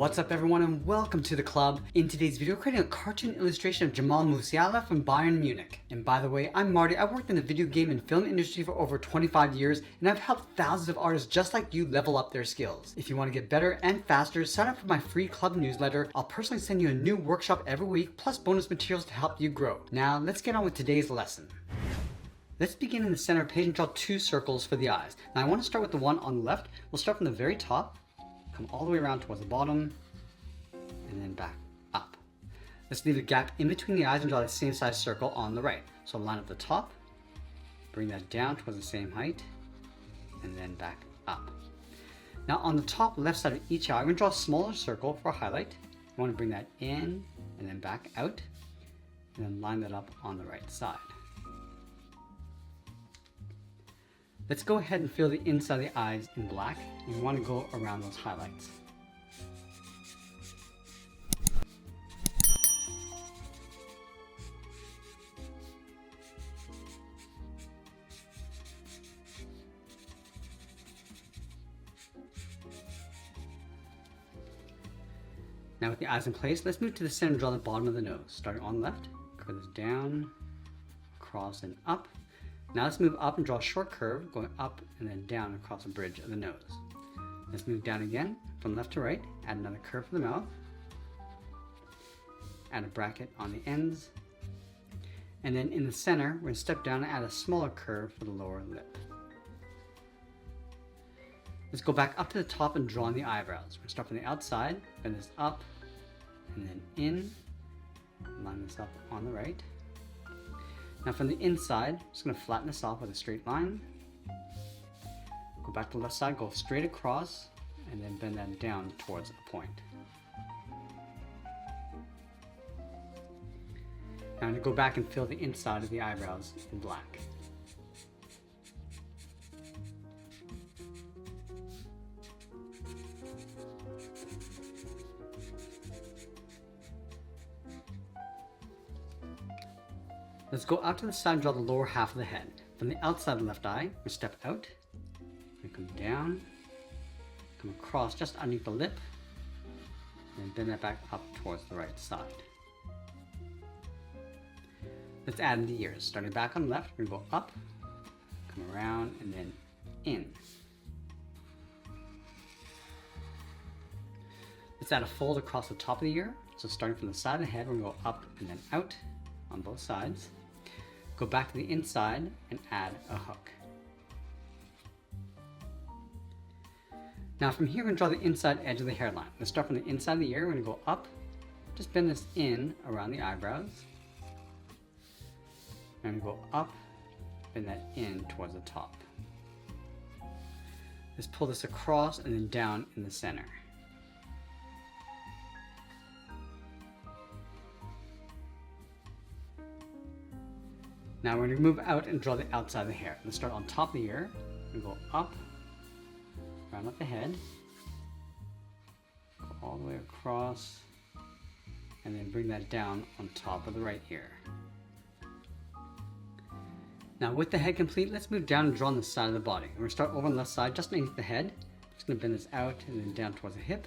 What's up everyone and welcome to the club. In today's video, we're creating a cartoon illustration of Jamal Musiala from Bayern Munich. And by the way, I'm Marty. I've worked in the video game and film industry for over 25 years and I've helped thousands of artists just like you level up their skills. If you want to get better and faster, sign up for my free club newsletter. I'll personally send you a new workshop every week plus bonus materials to help you grow. Now let's get on with today's lesson. Let's begin in the center page and draw two circles for the eyes. Now I want to start with the one on the left. We'll start from the very top, come all the way around towards the bottom, and then back up. Let's leave a gap in between the eyes and draw the same size circle on the right. So line up the top, bring that down towards the same height, and then back up. Now on the top left side of each eye, we're going to draw a smaller circle for a highlight. We want to bring that in and then back out, and then line that up on the right side. Let's go ahead and fill the inside of the eyes in black, and we want to go around those highlights. Now with the eyes in place, let's move to the center and draw the bottom of the nose. Starting on the left, curve this down, across and up. Now let's move up and draw a short curve, going up and then down across the bridge of the nose. Let's move down again, from left to right, add another curve for the mouth, add a bracket on the ends, and then in the center, we're going to step down and add a smaller curve for the lower lip. Let's go back up to the top and draw in the eyebrows. We're going to start from the outside, bend this up, and then in, line this up on the right. Now from the inside, I'm just going to flatten this off with a straight line. Go back to the left side, go straight across, and then bend that down towards a point. Now I'm going to go back and fill the inside of the eyebrows in black. Let's go out to the side and draw the lower half of the head. From the outside of the left eye, we step out, we come down, come across just underneath the lip, and bend that back up towards the right side. Let's add in the ears. Starting back on the left, we're going to go up, come around, and then in. Let's add a fold across the top of the ear. So starting from the side of the head, we're going to go up and then out on both sides. Go back to the inside and add a hook. Now from here, we're going to draw the inside edge of the hairline. Let's start from the inside of the ear. We're going to go up, just bend this in around the eyebrows. And go up, bend that in towards the top. Let's pull this across and then down in the center. Now we're going to move out and draw the outside of the hair. Let's start on top of the ear. We're going to go up, round up the head, go all the way across, and then bring that down on top of the right ear. Now with the head complete, let's move down and draw on the side of the body. We're going to start over on the left side, just underneath the head. Just going to bend this out and then down towards the hip.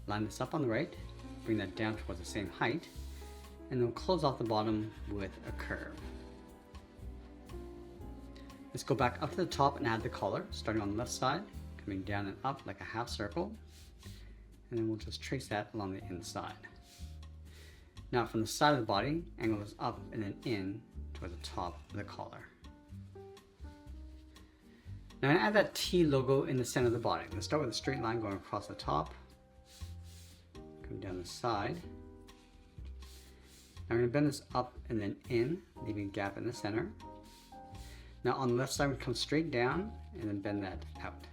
Line this up on the right, bring that down towards the same height, and then we'll close off the bottom with a curve. Let's go back up to the top and add the collar, starting on the left side, coming down and up like a half circle, and then we'll just trace that along the inside. Now from the side of the body, angle this up and then in towards the top of the collar. Now I'm going to add that T logo in the center of the body. I'm going to start with a straight line going across the top, come down the side. Now I'm going to bend this up and then in, leaving a gap in the center. Now on the left side, we come straight down and then bend that out.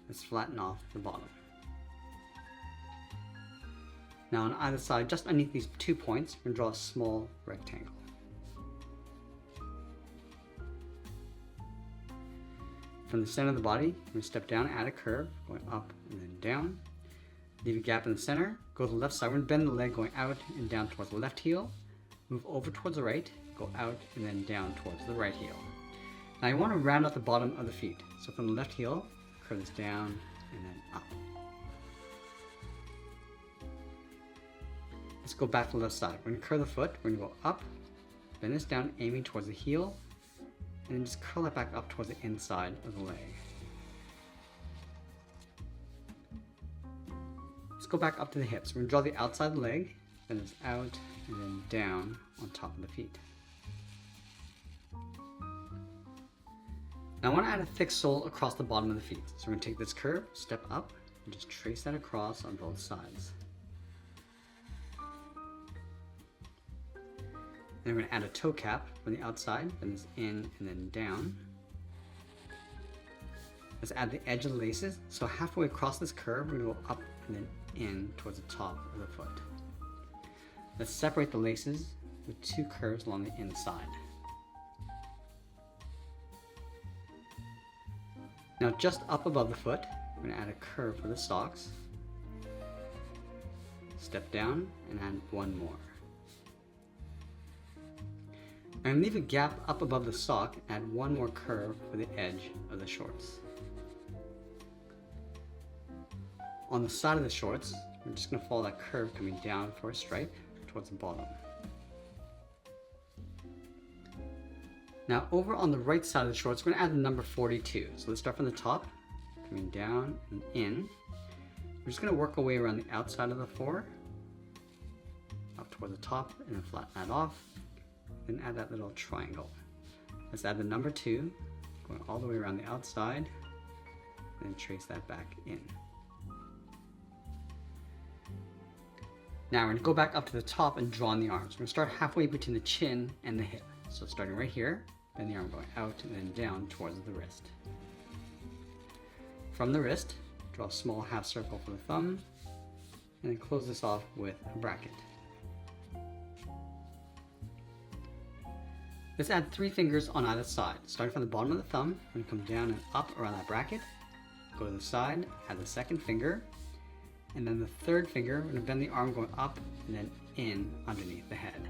Let's flatten off the bottom. Now on either side, just underneath these 2 points, we're going to draw a small rectangle. From the center of the body, we're going to step down and add a curve, going up and then down. Leave a gap in the center, go to the left side, we're going to bend the leg going out and down towards the left heel, move over towards the right, go out and then down towards the right heel. Now you want to round out the bottom of the feet. So from the left heel, curve this down and then up. Let's go back to the left side. We're gonna curl the foot, we're gonna go up, bend this down, aiming towards the heel, and then just curl it back up towards the inside of the leg. Let's go back up to the hips. We're gonna draw the outside of the leg, then it's out, and then down on top of the feet. Now I want to add a thick sole across the bottom of the feet. So we're going to take this curve, step up, and just trace that across on both sides. Then we're going to add a toe cap from the outside, then it's in and then down. Let's add the edge of the laces. So halfway across this curve, we're going to go up and then in towards the top of the foot. Let's separate the laces with two curves along the inside. Now just up above the foot, we're going to add a curve for the socks. Step down and add one more. And leave a gap up above the sock, add one more curve for the edge of the shorts. On the side of the shorts, we're just going to follow that curve coming down for a stripe towards the bottom. Now over on the right side of the shorts, we're going to add the number 42. So let's start from the top, coming down and in. We're just going to work our way around the outside of the 4, up toward the top, and then flatten that off. Then add that little triangle. Let's add the number 2, going all the way around the outside, and then trace that back in. Now we're going to go back up to the top and draw on the arms. We're going to start halfway between the chin and the hip. So starting right here, bend the arm going out and then down towards the wrist. From the wrist, draw a small half circle for the thumb, and then close this off with a bracket. Let's add 3 fingers on either side. Starting from the bottom of the thumb, we're going to come down and up around that bracket, go to the side, add the second finger, and then the third finger, we're going to bend the arm going up and then in underneath the head.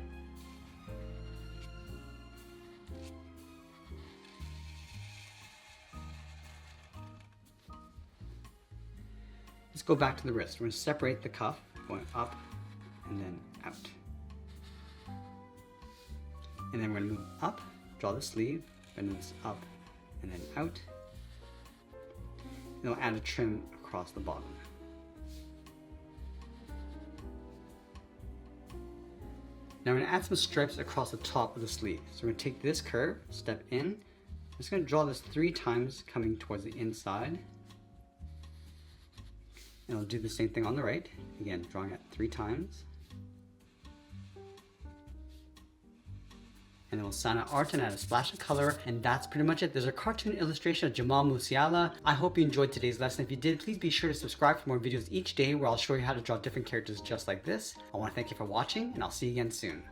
Let's go back to the wrist. We're going to separate the cuff, going up and then out. And then we're going to move up, draw the sleeve, bend this up and then out. And we'll add a trim across the bottom. Now we're going to add some stripes across the top of the sleeve. So we're going to take this curve, step in. I'm just going to draw this 3 times coming towards the inside. And I'll do the same thing on the right. Again, drawing it 3 times. And then we'll sign our art and add a splash of color, and that's pretty much it. There's a cartoon illustration of Jamal Musiala. I hope you enjoyed today's lesson. If you did, please be sure to subscribe for more videos each day where I'll show you how to draw different characters just like this. I want to thank you for watching, and I'll see you again soon.